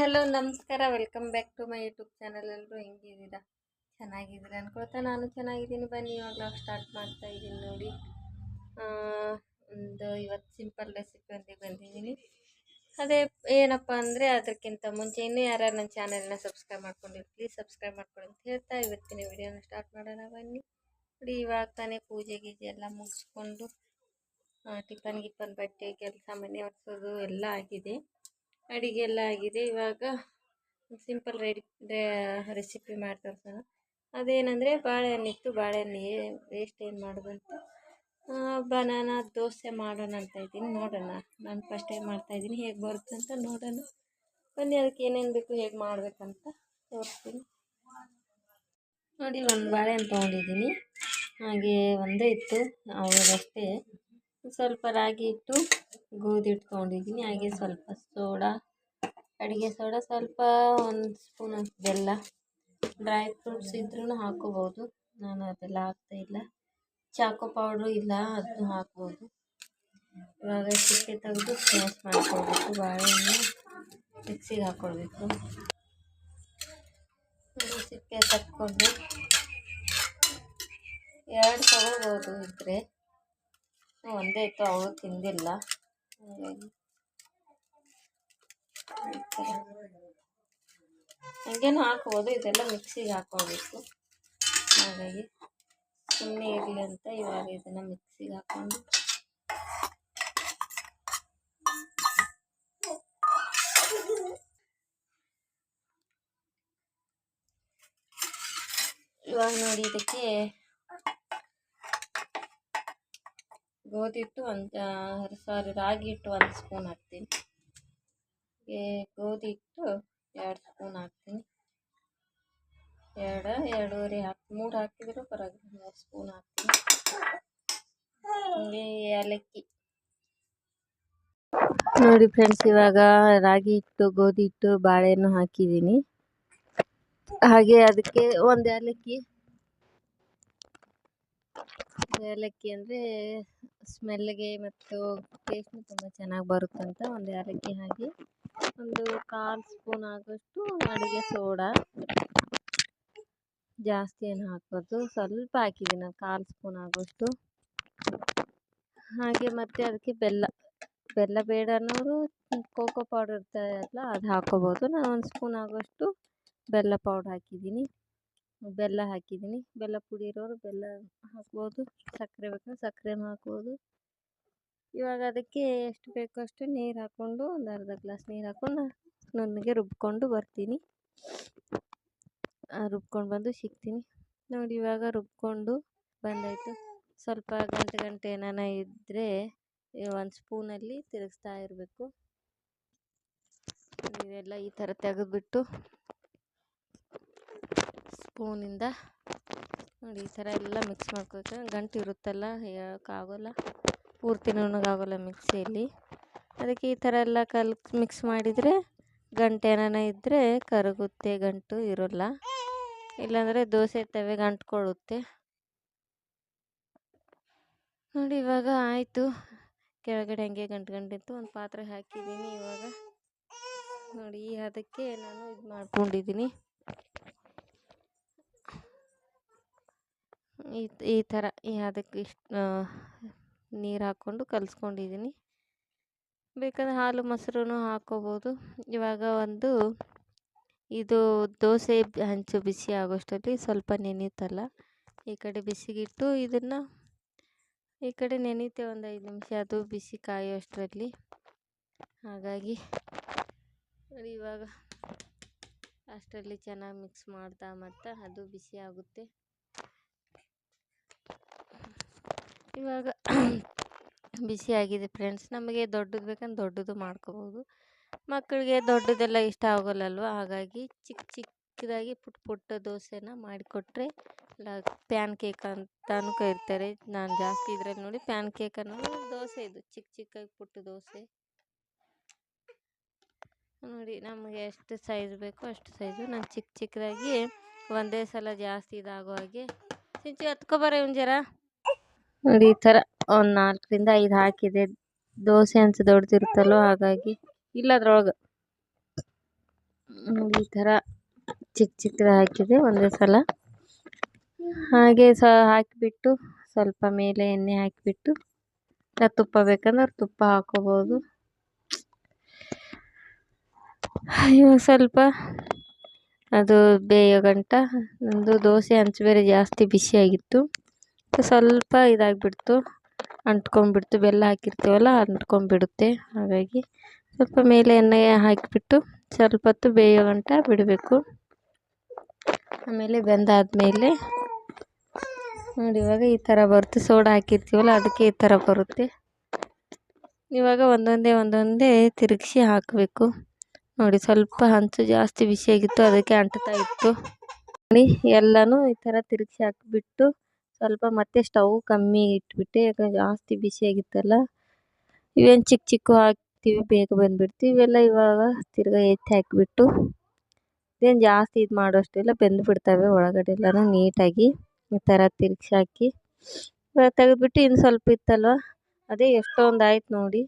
Hello ನಮಸ್ಕಾರ. Welcome back to my YouTube channel. ಎಲ್ಲರೂ ಹೆಂಗಿದ್ದೀರಾ? ಚೆನ್ನಾಗಿದ್ದೀರಾ ಅನ್ಕೊಳ್ತಾ ನಾನು ಚೆನ್ನಾಗಿದ್ದೀನಿ. ಬನ್ನಿ ಇವಾಗ ಸ್ಟಾರ್ಟ್ ಮಾಡ್ತಾ ಇದ್ದೀನಿ ನೋಡಿ. ಇವತ್ತು ಸಿಂಪಲ್ ರೆಸಿಪಿ ಅಂತ ಬಂದಿದ್ದೀನಿ. ಅದೇ ಏನಪ್ಪ ಅಂದರೆ ಅದಕ್ಕಿಂತ ಮುಂಚೆ ಇನ್ನೂ ಯಾರು ನನ್ನ ಚಾನಲ್ನ ಸಬ್ಸ್ಕ್ರೈಬ್ ಮಾಡ್ಕೊಂಡಿರಿ, ಪ್ಲೀಸ್ ಸಬ್ಸ್ಕ್ರೈಬ್ ಮಾಡ್ಕೊಳ್ಳಿ ಅಂತ ಹೇಳ್ತಾ ಇವತ್ತಿನ ವಿಡಿಯೋನ ಸ್ಟಾರ್ಟ್ ಮಾಡೋಣ ಬನ್ನಿ. ನೋಡಿ ಇವಾಗ ತಾನೇ ಪೂಜೆ ಗೀಜೆ ಎಲ್ಲ ಮುಗಿಸ್ಕೊಂಡು ಟಿಫನ್ ಬಟ್ಟೆ ಕೆಲಸ ಮನೆ ಒರೆಸೋದು ಎಲ್ಲ ಆಗಿದೆ, ಅಡುಗೆ ಎಲ್ಲ ಆಗಿದೆ. ಇವಾಗ ಸಿಂಪಲ್ ರೆಸಿಪಿ ಮಾಡಿ ತೋರಿಸೋಣ. ಅದೇನೆಂದರೆ ಬಾಳೆಹಣ್ಣಿತ್ತು, ಬಾಳೆಹಣ್ಣು ವೇಸ್ಟ್ ಏನು ಮಾಡೋದಂತ ಬನಾನಾ ದೋಸೆ ಮಾಡೋಣ ಅಂತ ಇದ್ದೀನಿ. ನೋಡೋಣ, ನಾನು ಫಸ್ಟ್ ಟೈಮ್ ಮಾಡ್ತಾಯಿದ್ದೀನಿ, ಹೇಗೆ ಬರುತ್ತೆ ಅಂತ ನೋಡೋಣ ಬನ್ನಿ. ಅದಕ್ಕೆ ಏನೇನು ಬೇಕು, ಹೇಗೆ ಮಾಡಬೇಕಂತ ತೋರಿಸ್ತೀನಿ ನೋಡಿ. ಒಂದು ಬಾಳೆಹಣ್ಣು ತೊಗೊಂಡಿದ್ದೀನಿ, ಹಾಗೆ ಒಂದೇ ಇತ್ತು ಅವಾಗಷ್ಟೇ. ಸ್ವಲ್ಪ ರಾಗಿ ಹಿಟ್ಟು, ಗೋಧಿ ಹಿಟ್ಟು ತೊಗೊಂಡಿದ್ದೀನಿ, ಹಾಗೆ ಸ್ವಲ್ಪ ಸೋಡಾ, ಅಡುಗೆ ಸೋಡಾ, ಸ್ವಲ್ಪ 1 ಸ್ಪೂನ್ ಬೆಲ್ಲ. ಡ್ರೈ ಫ್ರೂಟ್ಸ್ ಇದ್ರೂ ಹಾಕೋಬೋದು, ನಾನು ಅದೆಲ್ಲ ಹಾಕ್ತಾಯಿಲ್ಲ. ಚಾಕೋ ಪೌಡ್ರು ಇಲ್ಲ, ಅದನ್ನು ಹಾಕ್ಬೋದು. ಇವಾಗ ಸಿಪ್ಪೆ ತೆಗೆದು ಸ್ಮ್ಯಾಶ್ ಮಾಡ್ಕೊಳ್ಬೇಕು. ಬಾಳೆಹಣ್ಣು ಮಿಕ್ಸಿಗೆ ಹಾಕ್ಕೊಳ್ಬೇಕು. ಸಿಪ್ಪೆ ತಕ್ಕೊಂಡು 2 ತೊಗೋಬೋದು ಇದ್ದರೆ, ಒಂದೇ ಇತ್ತು ಅವಳು ತಿಂದಿಲ್ಲ, ಹಾಗಾಗಿ ಹಂಗೇನು ಹಾಕ್ಬೋದು. ಇದೆಲ್ಲ ಮಿಕ್ಸಿಗೆ ಹಾಕ್ಕೊಳ್ಬೇಕು, ಹಾಗಾಗಿ ಸುಮ್ಮನೆ ಇರಲಿ ಅಂತ ಇವಾಗ ಇದನ್ನು ಮಿಕ್ಸಿಗೆ ಹಾಕ್ಕೊಂಡು ಇವಾಗ ನೋಡಿ ಇದಕ್ಕೆ ಗೋಧಿ ಹಿಟ್ಟು ರಾಗಿ ಹಿಟ್ಟು 1 ಸ್ಪೂನ್ ಹಾಕ್ತೀನಿ. ಗೋಧಿ ಹಿಟ್ಟು 2 ಸ್ಪೂನ್ ಹಾಕ್ತೀನಿ. 2.5 3 ಹಾಕಿದರೂ ಪರವಾಗಿಲ್ಲ, 3 ಸ್ಪೂನ್ ಹಾಕ್ತೀನಿ. ಹಂಗೆ ಏಲಕ್ಕಿ ನೋಡಿ ಫ್ರೆಂಡ್ಸ್. ಇವಾಗ ರಾಗಿ ಹಿಟ್ಟು, ಗೋಧಿ ಹಿಟ್ಟು, ಬಾಳೆಹಣ್ಣು ಹಾಕಿದ್ದೀನಿ. ಹಾಗೆ ಅದಕ್ಕೆ ಒಂದು ಏಲಕ್ಕಿ ಅಂದರೆ ಸ್ಮೆಲ್ಗೆ ಮತ್ತು ಟೇಸ್ಟ್ನು ತುಂಬ ಚೆನ್ನಾಗಿ ಬರುತ್ತಂತ ಒಂದು ಏಲಕ್ಕಿ ಹಾಕಿ, ಒಂದು 1/4 ಸ್ಪೂನ್ ಆಗೋಷ್ಟು ಅಡುಗೆ ಸೋಡಾ, ಜಾಸ್ತಿ ಏನು ಹಾಕೋದು, ಸ್ವಲ್ಪ ಹಾಕಿದ್ದೀನಿ, 1/4 ಸ್ಪೂನ್ ಆಗೋಷ್ಟು. ಹಾಗೆ ಮತ್ತು ಅದಕ್ಕೆ ಬೆಲ್ಲ ಬೇಡ ಅನ್ನೋರು ಕೋಕೋ ಪೌಡರ್ ಇರ್ತಾರಲ್ಲ ಅದು ಹಾಕೋಬೋದು. ನಾನು 1 ಸ್ಪೂನ್ ಆಗೋಷ್ಟು ಬೆಲ್ಲ ಪೌಡ್ರ್ ಹಾಕಿದ್ದೀನಿ, ಬೆಲ್ಲ ಹಾಕಿದ್ದೀನಿ. ಬೆಲ್ಲ ಪುಡಿ ಇರೋರು ಬೆಲ್ಲ ಹಾಕ್ಬೋದು, ಸಕ್ಕರೆ ಬೇಕಾದ್ರೆ ಸಕ್ಕರೆನೂ ಹಾಕ್ಬೋದು. ಇವಾಗ ಅದಕ್ಕೆ ಎಷ್ಟು ಬೇಕೋ ಅಷ್ಟು ನೀರು ಹಾಕ್ಕೊಂಡು, ಒಂದು ಅರ್ಧ ಗ್ಲಾಸ್ ನೀರು ಹಾಕ್ಕೊಂಡು ನುಣ್ಣಗೆ ರುಬ್ಕೊಂಡು ಬರ್ತೀನಿ. ರುಬ್ಕೊಂಡು ಬಂದು ಸಿಗ್ತೀನಿ ನೋಡಿ. ಇವಾಗ ರುಬ್ಕೊಂಡು ಬಂದಾಯಿತು. ಸ್ವಲ್ಪ ಗಂಟೆ ಏನಾನ ಇದ್ದರೆ 1 ಸ್ಪೂನಲ್ಲಿ ತಿರುಗಿಸ್ತಾ ಇರಬೇಕು. ಇದೆಲ್ಲ ಈ ಥರ ತೆಗೆದುಬಿಟ್ಟು ಸ್ಪೂನಿಂದ ನೋಡಿ ಈ ಥರ ಎಲ್ಲ ಮಿಕ್ಸ್ ಮಾಡ್ಕೋಬೇಕು. ಗಂಟು ಇರುತ್ತಲ್ಲ, ಹೇಳೋಕ್ಕಾಗೋಲ್ಲ, ಪೂರ್ತಿ ನುಣ್ಣಗಾಗೋಲ್ಲ ಮಿಕ್ಸಿಯಲ್ಲಿ. ಅದಕ್ಕೆ ಈ ಥರ ಎಲ್ಲ ಮಿಕ್ಸ್ ಮಾಡಿದರೆ ಗಂಟು ಏನಾನ ಇದ್ದರೆ ಕರಗುತ್ತೆ, ಗಂಟು ಇರೋಲ್ಲ. ಇಲ್ಲಾಂದರೆ ದೋಸೆ ತವೆಗೆ ಅಂಟ್ಕೊಳ್ಳುತ್ತೆ ನೋಡಿ. ಇವಾಗ ಆಯಿತು, ಕೆಳಗಡೆ ಹಂಗೆ ಗಂಟಿತ್ತು. ಒಂದು ಪಾತ್ರೆ ಹಾಕಿದ್ದೀನಿ. ಇವಾಗ ನೋಡಿ ಅದಕ್ಕೆ ನಾನು ಇದು ಮಾಡ್ಕೊಂಡಿದ್ದೀನಿ, ಈ ಥರ ಅದಕ್ಕೆ ಇಷ್ಟು ನೀರು ಹಾಕ್ಕೊಂಡು ಕಲಿಸ್ಕೊಂಡಿದ್ದೀನಿ. ಬೇಕಾದ್ರೆ ಹಾಲು ಮೊಸರು ಹಾಕ್ಕೋಬೋದು. ಇವಾಗ ಇದು ದೋಸೆ ಹಂಚು ಬಿಸಿ ಆಗೋಷ್ಟರಲ್ಲಿ ಸ್ವಲ್ಪ ನೆನೆಯುತ್ತಲ್ಲ, ಈ ಕಡೆ ಬಿಸಿಗಿಟ್ಟು ಇದನ್ನು ಈ ಕಡೆ ನೆನೆಯುತ್ತೆ ಒಂದು 5 ನಿಮಿಷ, ಅದು ಬಿಸಿ ಕಾಯೋಷ್ಟರಲ್ಲಿ. ಹಾಗಾಗಿ ಇವಾಗ ಅಷ್ಟರಲ್ಲಿ ಚೆನ್ನಾಗಿ ಮಿಕ್ಸ್ ಮಾಡ್ತಾ ಅದು ಬಿಸಿ ಆಗುತ್ತೆ. ಇವಾಗ ಬಿಸಿ ಆಗಿದೆ ಫ್ರೆಂಡ್ಸ್. ನಮಗೆ ದೊಡ್ಡದು ಬೇಕಂದ್ರೆ ದೊಡ್ಡದು ಮಾಡ್ಕೋಬೋದು, ಮಕ್ಕಳಿಗೆ ದೊಡ್ಡದೆಲ್ಲ ಇಷ್ಟ ಆಗೋಲ್ಲಲ್ವ. ಹಾಗಾಗಿ ಚಿಕ್ಕದಾಗಿ ಪುಟ್ಟ ದೋಸೆನ ಮಾಡಿಕೊಟ್ರೆ, ಇಲ್ಲ ಪ್ಯಾನ್ ಕೇಕ್ ಅಂತಲೂ ಕರೀತಾರೆ. ನಾನು ಜಾಸ್ತಿ ಇದರಲ್ಲಿ ನೋಡಿ ಪ್ಯಾನ್ ಕೇಕ್ ಅನ್ನೋದು ದೋಸೆ, ಇದು ಚಿಕ್ಕದಾಗಿ ಪುಟ್ಟ ದೋಸೆ ನೋಡಿ. ನಮಗೆ ಎಷ್ಟು ಸೈಜ್ ಬೇಕೋ ಅಷ್ಟು ಸೈಜು. ನಾನು ಚಿಕ್ಕದಾಗಿ ಒಂದೇ ಸಲ ಜಾಸ್ತಿ ಇದಾಗೋ ಹಾಗೆ ಸಿಂಚು ಹತ್ಕೊಬಾರ ಜರ ನೋಡಿ. ಈ ಥರ ಒಂದು 4ರಿಂದ 5 ಹಾಕಿದೆ. ದೋಸೆ ಹಂಚು ದೊಡ್ಡದಿರುತ್ತಲ್ಲೋ ಹಾಗಾಗಿ ಇಲ್ಲ ಅದ್ರೊಳಗೆ ಈ ಥರ ಚಿಕ್ಕ ಚಿಕ್ಕದಾಗಿ ಹಾಕಿದೆ ಒಂದೇ ಸಲ. ಹಾಗೆ ಹಾಕಿಬಿಟ್ಟು ಸ್ವಲ್ಪ ಮೇಲೆ ಎಣ್ಣೆ ಹಾಕಿಬಿಟ್ಟು, ತುಪ್ಪ ಬೇಕಂದ್ರೆ ತುಪ್ಪ ಹಾಕೋಬೋದು. ಇವಾಗ ಸ್ವಲ್ಪ ಅದು ಬೇಯೋ ಗಂಟ ನಂದು ದೋಸೆ ಹಂಚು ಬೇರೆ ಜಾಸ್ತಿ ಬಿಸಿಯಾಗಿತ್ತು. ಸ್ವಲ್ಪ ಇದಾಗಿಬಿಡ್ತು, ಅಂಟ್ಕೊಂಡ್ಬಿಡ್ತು. ಬೆಲ್ಲ ಹಾಕಿರ್ತೀವಲ್ಲ, ಅಂಟ್ಕೊಂಡ್ಬಿಡುತ್ತೆ. ಹಾಗಾಗಿ ಸ್ವಲ್ಪ ಮೇಲೆ ಎಣ್ಣೆ ಹಾಕಿಬಿಟ್ಟು ಸ್ವಲ್ಪ ಹೊತ್ತು ಬೇಯೋ ಗಂಟ ಬಿಡಬೇಕು. ಆಮೇಲೆ ಬೆಂದಾದ್ಮೇಲೆ ನೋಡಿ ಇವಾಗ ಈ ಥರ ಬರುತ್ತೆ. ಸೋಡಾ ಹಾಕಿರ್ತೀವಲ್ಲ ಅದಕ್ಕೆ ಈ ಥರ ಬರುತ್ತೆ. ಇವಾಗ ಒಂದೊಂದೇ ತಿರುಗಿಸಿ ಹಾಕಬೇಕು. ನೋಡಿ ಸ್ವಲ್ಪ ಹಂಚು ಜಾಸ್ತಿ ಬಿಸಿಯಾಗಿತ್ತು, ಅದಕ್ಕೆ ಅಂಟ್ತಾ ಇತ್ತು. ನೋಡಿ ಎಲ್ಲನೂ ಈ ಥರ ತಿರುಗಿಸಿ ಹಾಕಿಬಿಟ್ಟು ಸ್ವಲ್ಪ ಮತ್ತೆ ಸ್ಟವ್ ಕಮ್ಮಿ ಇಟ್ಬಿಟ್ಟೆ, ಯಾಕಂದ್ರೆ ಜಾಸ್ತಿ ಬಿಸಿಯಾಗಿತ್ತಲ್ಲ. ಇವೇನು ಚಿಕ್ಕ ಚಿಕ್ಕ ಹಾಕ್ತೀವಿ, ಬೇಗ ಬಂದುಬಿಡ್ತೀವಿ. ಇವೆಲ್ಲ ಇವಾಗ ತಿರ್ಗಾ ಎತ್ತಿ ಹಾಕಿಬಿಟ್ಟು, ಇದೇನು ಜಾಸ್ತಿ ಇದು ಮಾಡೋಷ್ಟಿಲ್ಲ, ಬೆಂದುಬಿಡ್ತವೆ ಒಳಗಡೆ ಎಲ್ಲನೂ ನೀಟಾಗಿ. ಈ ಥರ ತಿರುಗಿಸಿ ಹಾಕಿ ತೆಗೆದ್ಬಿಟ್ಟು ಇನ್ನು ಸ್ವಲ್ಪ ಇತ್ತಲ್ವ, ಅದೇ ಎಷ್ಟೊಂದು ಆಯ್ತು ನೋಡಿ.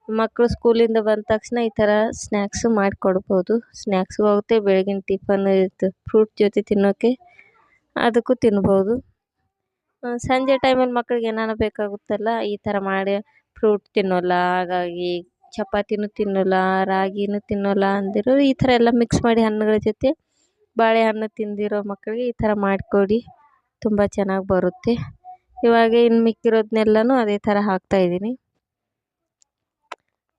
ಮಕ್ಕಳು ಸ್ಕೂಲಿಂದ ಬಂದ ತಕ್ಷಣ ಈ ಥರ ಸ್ನ್ಯಾಕ್ಸು ಮಾಡಿಕೊಡ್ಬೋದು. ಸ್ನ್ಯಾಕ್ಸ್ಗೂ ಆಗುತ್ತೆ, ಬೆಳಗಿನ ಟಿಫನ್ ಇದು ಫ್ರೂಟ್ ಜೊತೆ ತಿನ್ನೋಕ್ಕೆ ಅದಕ್ಕೂ ತಿನ್ಬೋದು. ಸಂಜೆ ಟೈಮಲ್ಲಿ ಮಕ್ಕಳಿಗೆ ಏನಾರ ಬೇಕಾಗುತ್ತಲ್ಲ, ಈ ಥರ ಮಾಡಿ. ಫ್ರೂಟ್ ತಿನ್ನೋಲ್ಲ, ಹಾಗಾಗಿ ಚಪಾತಿನೂ ತಿನ್ನೋಲ್ಲ, ರಾಗಿನೂ ತಿನ್ನೋಲ್ಲ ಅಂದಿರೋರು ಈ ಥರ ಎಲ್ಲ ಮಿಕ್ಸ್ ಮಾಡಿ ಹಣ್ಣುಗಳ ಜೊತೆ ಬಾಳೆಹಣ್ಣು ತಿಂದಿರೋ ಮಕ್ಕಳಿಗೆ ಈ ಥರ ಮಾಡಿಕೊಡಿ, ತುಂಬ ಚೆನ್ನಾಗಿ ಬರುತ್ತೆ. ಇವಾಗ ಇನ್ನು ಮಿಕ್ಕಿರೋದನ್ನೆಲ್ಲನೂ ಅದೇ ಥರ ಹಾಕ್ತಾಯಿದ್ದೀನಿ.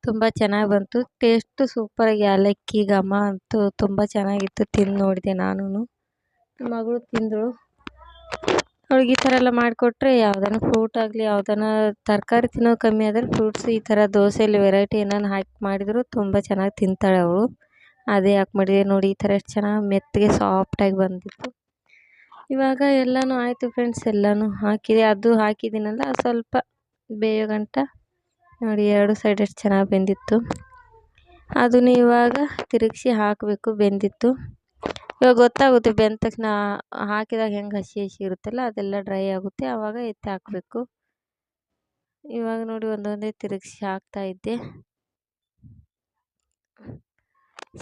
ತುಂಬ ಚೆನ್ನಾಗಿ ಬಂತು, ಟೇಸ್ಟು ಸೂಪರಾಗಿ. ಏಲಕ್ಕಿ ಘಮ ಅಂತೂ ತುಂಬ ಚೆನ್ನಾಗಿತ್ತು. ತಿಂದು ನೋಡಿದೆ ನಾನು, ಮಗಳು ತಿಂದಳು. ಅವ್ಳಿಗೆ ಈ ಥರ ಎಲ್ಲ ಮಾಡಿಕೊಟ್ರೆ ಯಾವುದನ್ನ ಫ್ರೂಟ್ ಆಗಲಿ ಯಾವುದನ್ನ ತರಕಾರಿ ತಿನ್ನೋದು ಕಮ್ಮಿ ಆದರೆ ಫ್ರೂಟ್ಸ್ ಈ ಥರ ದೋಸೆಯಲ್ಲಿ ವೆರೈಟಿ ಏನಾರು ಹಾಕಿ ಮಾಡಿದರೂ ತುಂಬ ಚೆನ್ನಾಗಿ ತಿಂತಾಳೆ ಅವಳು. ಅದೇ ಹಾಕಿ ಮಾಡಿದೆ ನೋಡಿ, ಈ ಥರ ಎಷ್ಟು ಚೆನ್ನಾಗಿ ಮೆತ್ತಗೆ ಸಾಫ್ಟಾಗಿ ಬಂದಿತ್ತು. ಇವಾಗ ಎಲ್ಲನೂ ಆಯಿತು ಫ್ರೆಂಡ್ಸ್, ಎಲ್ಲನೂ ಹಾಕಿದೆ. ಅದು ಹಾಕಿದ್ದೀನಲ್ಲ, ಸ್ವಲ್ಪ ಬೇಯೋ ಗಂಟ ನೋಡಿ ಎರಡು ಸೈಡ್ ಎಷ್ಟು ಚೆನ್ನಾಗಿ ಬೆಂದಿತ್ತು. ಅದನ್ನು ಇವಾಗ ತಿರುಗಿಸಿ ಹಾಕಬೇಕು, ಬೆಂದಿತ್ತು. ಇವಾಗ ಗೊತ್ತಾಗುತ್ತೆ ಬೆಂದ ತಕ್ಷಣ, ಹಾಕಿದಾಗ ಹೆಂಗೆ ಹಸಿ ಹಸಿ ಇರುತ್ತಲ್ಲ ಅದೆಲ್ಲ ಡ್ರೈ ಆಗುತ್ತೆ, ಆವಾಗ ಎತ್ತಿ ಹಾಕಬೇಕು. ಇವಾಗ ನೋಡಿ ಒಂದೊಂದೇ ತಿರುಗಿಸಿ ಹಾಕ್ತಾಯಿದ್ದೆ.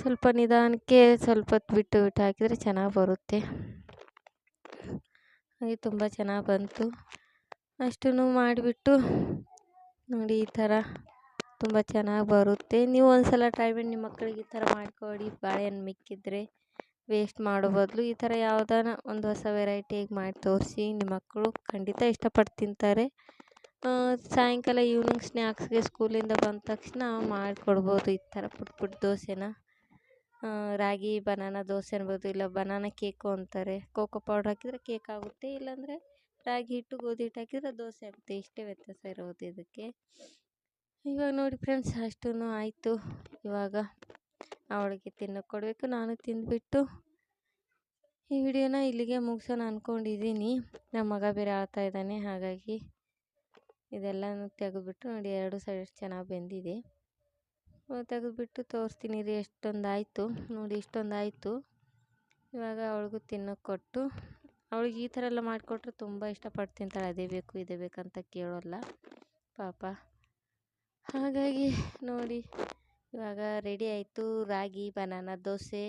ಸ್ವಲ್ಪ ನಿಧಾನಕ್ಕೆ ಸ್ವಲ್ಪ ಹೊತ್ತು ಬಿಟ್ಟು ಬಿಟ್ಟು ಹಾಕಿದರೆ ಚೆನ್ನಾಗಿ ಬರುತ್ತೆ. ಹಾಗೆ ತುಂಬ ಚೆನ್ನಾಗಿ ಬಂತು. ಅಷ್ಟನ್ನು ಮಾಡಿಬಿಟ್ಟು ನೋಡಿ ಈ ಥರ ತುಂಬ ಚೆನ್ನಾಗಿ ಬರುತ್ತೆ. ನೀವು ಒಂದ್ಸಲ ಟ್ರೈ ಮಾಡಿ, ನಿಮ್ಮ ಮಕ್ಕಳಿಗೆ ಈ ಥರ ಮಾಡಿಕೊಡಿ. ಬಾಳೆಹಣ್ಣು ಮಿಕ್ಕಿದ್ರೆ ವೇಸ್ಟ್ ಮಾಡೋ ಬದಲು ಈ ಥರ ಯಾವುದಾನ ಒಂದು ಹೊಸ ವೆರೈಟಿಯಾಗಿ ಮಾಡಿ ತೋರಿಸಿ, ನಿಮ್ಮ ಮಕ್ಕಳು ಖಂಡಿತ ಇಷ್ಟಪಟ್ಟು ತಿಂತಾರೆ. ಸಾಯಂಕಾಲ ಈವ್ನಿಂಗ್ ಸ್ನ್ಯಾಕ್ಸ್ಗೆ ಸ್ಕೂಲಿಂದ ಬಂದ ತಕ್ಷಣ ಮಾಡಿಕೊಡ್ಬೋದು ಈ ಥರ ಪುಟ್ಟ ಪುಟ್ಟ ದೋಸೆನ. ರಾಗಿ ಬನಾನಾ ದೋಸೆ ಅನ್ಬೋದು, ಇಲ್ಲ ಬನಾನಾ ಕೇಕು ಅಂತಾರೆ. ಕೋಕೋ ಪೌಡ್ರ್ ಹಾಕಿದರೆ ಕೇಕ್ ಆಗುತ್ತೆ, ಇಲ್ಲಾಂದರೆ ರಾಗಿ ಹಿಟ್ಟು ಗೋಧಿ ಹಿಟ್ಟು ಹಾಕಿದರೆ ದೋಸೆ ಆಗುತ್ತೆ. ಇಷ್ಟೇ ವ್ಯತ್ಯಾಸ ಇರೋದು ಇದಕ್ಕೆ. ಇವಾಗ ನೋಡಿ ಫ್ರೆಂಡ್ಸ್, ಅಷ್ಟೂ ಆಯಿತು. ಇವಾಗ ಅವಳಿಗೆ ತಿನ್ನೋಕೆ ಕೊಡಬೇಕು. ನಾನು ತಿಂದುಬಿಟ್ಟು ಈ ವಿಡಿಯೋನ ಇಲ್ಲಿಗೆ ಮುಗಿಸೋಣ ಅಂದ್ಕೊಂಡಿದ್ದೀನಿ. ನಮ್ಮ ಮಗ ಬೇರೆ ಆಳ್ತಾ ಇದ್ದಾನೆ, ಹಾಗಾಗಿ ಇದೆಲ್ಲನೂ ತೆಗೆದುಬಿಟ್ಟು ನೋಡಿ ಎರಡು ಸೈಡ್ ಎಷ್ಟು ಚೆನ್ನಾಗಿ ಬೆಂದಿದೆ. ತೆಗೆದುಬಿಟ್ಟು ತೋರಿಸ್ತೀನಿ ರೀ. ಎಷ್ಟೊಂದು ಆಯಿತು ನೋಡಿ, ಇಷ್ಟೊಂದು ಆಯಿತು. ಇವಾಗ ಅವಳಿಗೂ ತಿನ್ನೋಕೆ ಕೊಟ್ಟು, ಅವಳಿಗೆ ಈ ಥರ ಎಲ್ಲ ಮಾಡಿಕೊಟ್ರೆ ತುಂಬ ಇಷ್ಟಪಟ್ಟು ತಿಂತಾಳೆ. ಅದೇ ಬೇಕು ಇದೇ ಬೇಕಂತ ಕೇಳೋಲ್ಲ ಪಾಪ. ಹಾಗಾಗಿ ನೋಡಿ ಇವಾಗ ರೆಡಿ ಆಯಿತು ರಾಗಿ ಬನಾನಾ ದೋಸೆ.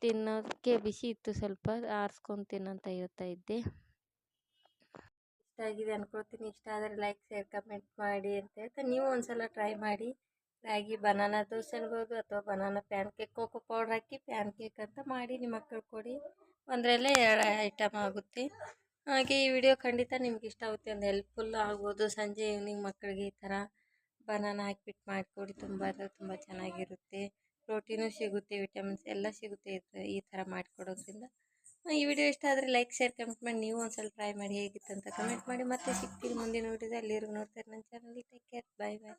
ತಿನ್ನೋದಕ್ಕೆ ಬಿಸಿ ಇತ್ತು, ಸ್ವಲ್ಪ ಆರಿಸ್ಕೊಂಡು ತಿನ್ನೋಂತ ಹೇಳ್ತಾ ಇದ್ದೆ. ಇಷ್ಟ ಆಗಿದೆ ಅಂದ್ಕೊಳ್ತೀನಿ. ಇಷ್ಟ ಆದರೆ ಲೈಕ್ ಶೇರ್ ಕಮೆಂಟ್ ಮಾಡಿ ಅಂತ ಹೇಳ್ತಾ, ನೀವು ಒಂದ್ಸಲ ಟ್ರೈ ಮಾಡಿ. ರಾಗಿ ಬನಾನಾ ದೋಸೆ ಅನ್ಬೋದು, ಅಥವಾ banana pancake, cocoa powder ಹಾಕಿ ಪ್ಯಾನ್ ಕೇಕ್ ಅಂತ ಮಾಡಿ ನಿಮ್ಮ ಮಕ್ಕಳು ಕೊಡಿ. ಒಂದರಲ್ಲೇ ಎರಡು ಐಟಮ್ ಆಗುತ್ತೆ. ಹಾಗೆ ಈ ವಿಡಿಯೋ ಖಂಡಿತ ನಿಮ್ಗೆ ಇಷ್ಟ ಆಗುತ್ತೆ, ಒಂದು ಹೆಲ್ಪ್ಫುಲ್ ಆಗ್ಬೋದು. ಸಂಜೆ ಈವ್ನಿಂಗ್ ಮಕ್ಕಳಿಗೆ ಈ ಥರ ಬನಾನಾ ಹಾಕಿಬಿಟ್ಟು ಮಾಡಿಕೊಡಿ, ತುಂಬ ಅಂದರೆ ತುಂಬ ಚೆನ್ನಾಗಿರುತ್ತೆ. ಪ್ರೋಟೀನು ಸಿಗುತ್ತೆ, ವಿಟಮಿನ್ಸ್ ಎಲ್ಲ ಸಿಗುತ್ತೆ ಈ ಥರ ಮಾಡಿಕೊಡೋದ್ರಿಂದ. ಈ ವಿಡಿಯೋ ಇಷ್ಟ ಆದರೆ ಲೈಕ್ ಶೇರ್ ಕಮೆಂಟ್ ಮಾಡಿ. ನೀವು ಒಂದ್ಸಲ ಟ್ರೈ ಮಾಡಿ, ಹೇಗಿತ್ತು ಅಂತ ಕಮೆಂಟ್ ಮಾಡಿ. ಮತ್ತೆ ಸಿಗ್ತೀನಿ ಮುಂದಿನ ವಿಡಿಯೋದಲ್ಲಿ. ಅಲ್ಲಿವರೆಗೂ ನೋಡ್ತಾರೆ ನನ್ನ ಚಾನಲ್. ಟೇಕ್ ಕೇರ್, ಬಾಯ್ ಬಾಯ್.